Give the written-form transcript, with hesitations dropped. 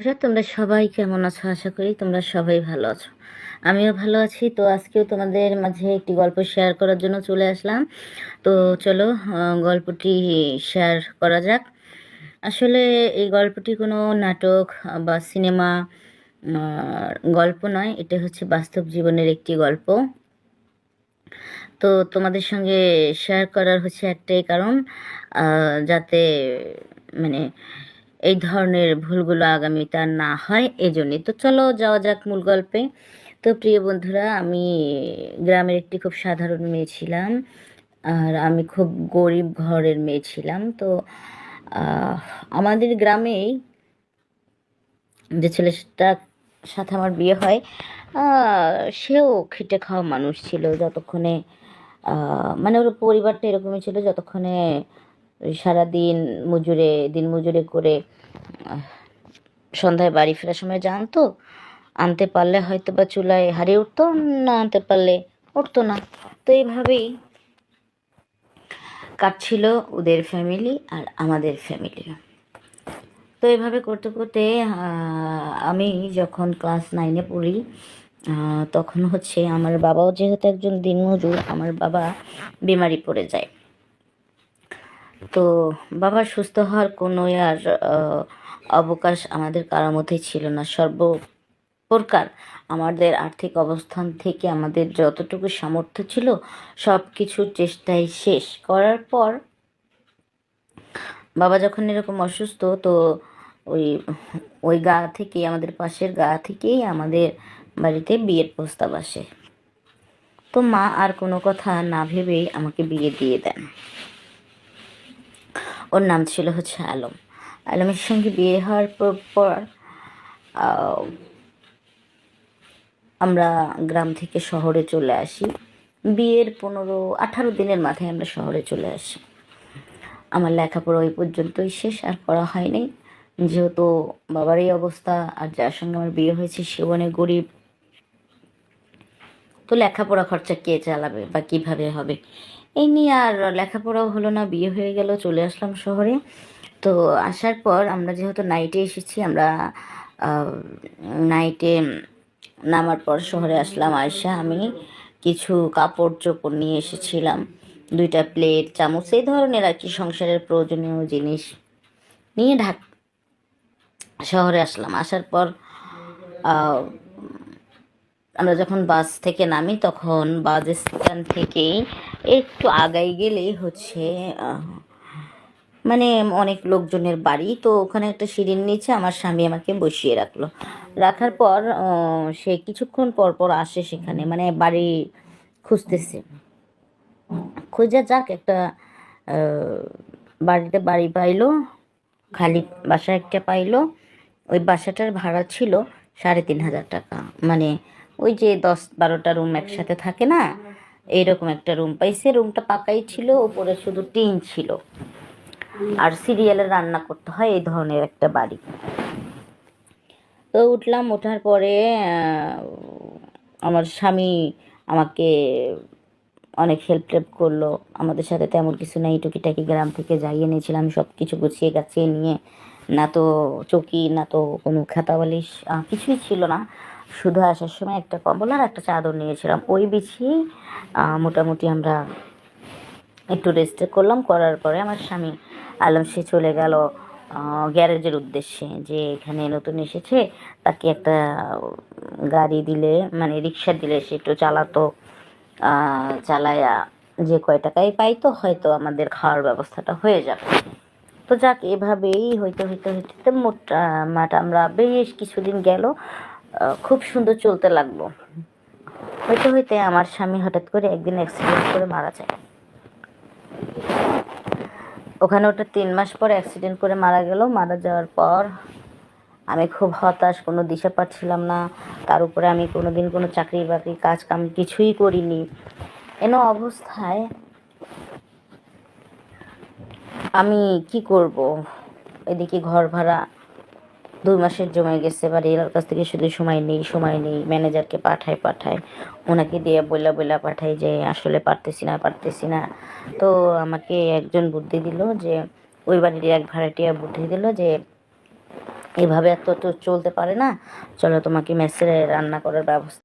বন্ধুরা, তোমরা সবাই কেমন আছো? আশা করি তোমরা সবাই ভালো আছো। আমিও ভালো আছি। তো আজকেও তোমাদের মাঝে একটি গল্প শেয়ার করার জন্য চলে আসলাম। তো চলো, গল্পটি শেয়ার করা যাক। আসলে এই গল্পটি কোনো নাটক বা সিনেমা গল্প নয়, এটা হচ্ছে বাস্তব জীবনের একটি গল্প। তো তোমাদের সঙ্গে শেয়ার করার হচ্ছে একটাই কারণ, যাতে মানে এই ধরনের ভুলগুলো আগামীতে আর না হয়, এজন্যই। তো চলো যাওয়া যাক মূল গল্পে। তো প্রিয় বন্ধুরা, আমি গ্রামের একটি খুব সাধারণ মেয়ে ছিলাম, আর আমি খুব গরিব ঘরের মেয়ে ছিলাম। তো আহ, আমাদের গ্রামেই যে ছেলেটার সাথে আমার বিয়ে হয়, সেও খেটে খাওয়া মানুষ ছিল। যতক্ষণে মানে ওর পরিবারটা এরকমই ছিল, যতক্ষণে ওই সারাদিন দিন মজুরে করে আহ, সন্ধ্যায় বাড়ি ফেরার সময় জানতো, আনতে পারলে হয়তো বা চুলায় হারিয়ে উঠতো, না আনতে পারলে উঠতো না। তো এইভাবেই কাটছিল ওদের ফ্যামিলি আর আমাদের ফ্যামিলি। তো এভাবে করতে করতে আমি যখন ক্লাস 9-এ পড়ি, তখন হচ্ছে আমার বাবাও যেহেতু একজন দিনমজুর, আমার বাবা বিমারি পড়ে যায়। তো বাবার সুস্থ হওয়ার কোনো আর অবকাশ আমাদের কারোর মধ্যেই ছিল না। সর্বপ্রকার আমাদের আর্থিক অবস্থান থেকে আমাদের যতটুকু সামর্থ্য ছিল, সব কিছুর চেষ্টাই শেষ করার পর বাবা যখন এরকম অসুস্থ, তো ওই ওই গা থেকেই, আমাদের পাশের গা থেকেই আমাদের বাড়িতে বিয়ের প্রস্তাব আসে। তো মা আর কোনো কথা না ভেবেই আমাকে বিয়ে দিয়ে দেন। ওর নাম ছিল হচ্ছে আলম। আলমের সঙ্গে বিয়ে হওয়ার পর আহ, আমরা গ্রাম থেকে শহরে চলে আসি। বিয়ের 15-18 দিনের মাথায় আমরা শহরে চলে আসি। আমার লেখাপড়া ওই পর্যন্তই শেষ, আর পড়া হয়নি। যেহেতু বাবার এই অবস্থা, আর যার সঙ্গে আমার বিয়ে হয়েছে সেও অনেক গরিব, তো লেখাপড়া খরচা কে চালাবে বা কিভাবে হবে, এই নিয়ে আর লেখাপড়াও হলো না। বিয়ে হয়ে গেল, চলে আসলাম শহরে। তো আসার পর আমরা যেহেতু নাইটে এসেছি, আমরা নাইটে নামার পর শহরে আসলাম। আয়সা আমি কিছু কাপড় চোপড় নিয়ে এসেছিলাম, 2টা প্লেট, চামচ, এই ধরনের আর কি সংসারের প্রয়োজনীয় জিনিস নিয়ে শহরে আসলাম। আসার পর আমরা যখন বাস থেকে নামি, তখন বাস স্ট্যান্ড থেকেই একটু আগাই গেলেই হচ্ছে মানে অনেক লোকজনের বাড়ি। তো ওখানে একটা সিঁড়ির নিচে আমার স্বামী আমাকে বসিয়ে রাখলো। রাখার পর সে কিছুক্ষণ পর পর আসে সেখানে, মানে বাড়ি খুঁজতেছে। খুঁজে যাক একটা বাড়িতে বাড়ি পাইলো, খালি বাসা একটা পাইলো। ওই বাসাটার ভাড়া ছিল 3,500 টাকা। মানে ওই যে 10-12টা রুম একসাথে থাকে না, এইরকম একটা রুম পাইছে। রুমটা পাকাই ছিল, উপরে শুধু টিন ছিল, আর সিরিয়ালে রান্না করতে হয়, এই ধরনের একটা বাড়ি। তো উঠলাম, ওঠার পরে আমার স্বামী আমাকে অনেক হেল্প টেল্প করলো। আমাদের সাথে তেমন কিছু নেই, টুকিটাকি গ্রাম থেকে যাই এনেছিলাম, সব কিছু গুছিয়ে গাছিয়ে নিয়ে। না তো চৌকি, না তো কোনো খাতা বালিশ, কিছুই ছিল না। শুধু আসার সময় একটা কম্বল আর একটা চাদর নিয়েছিলাম, ওই বিছিয়েই মোটামুটি আমরা একটু রেস্ট করলাম। করার পরে আমার স্বামী আলম সে চলে গেল গ্যারেজের উদ্দেশ্যে, যে এখানে নতুন এসেছে, তাকে একটা গাড়ি দিলে, মানে রিক্সা দিলে সে একটু চালাতো। চালায়া যে কয় টাকাই পাইতো, হয়তো আমাদের খাওয়ার ব্যবস্থাটা হয়ে যাবে। তো যাক, এভাবেই হইতে হইতে হইতে হইতে মাঠ আমরা বেশ কিছুদিন গেল, খুব সুন্দর চলতে লাগলো। হইতে হইতে আমার স্বামী হঠাৎ করে একদিন অ্যাক্সিডেন্ট করে মারা যায়। ওখানে ওটা 3 মাস পর অ্যাক্সিডেন্ট করে মারা গেল। মারা যাওয়ার পর আমি খুব হতাশ, কোনো দিশা পাচ্ছিলাম না। তার উপরে আমি কোনোদিন কোনো চাকরি বাকরি কাজ কাম কিছুই করিনি। অবস্থায় আমি কি করব? এদিকে ঘর ভাড়া 2 মাসের জমে গেছে, এবার এর কাছ থেকে শুধু সময় নেই সময় নেই, ম্যানেজারকে পাঠায়, ওনাকে দিয়ে বইলা বইলা পাঠাই যে আসলে পারতেছি না। তো আমাকে একজন বুদ্ধি দিল, যে ওই বাড়ির এক ভাড়াটিয়া বুদ্ধি দিল যে এভাবে আর তো চলতে পারে না। চলো তোমাকে মেসে রান্না করার ব্যবস্থা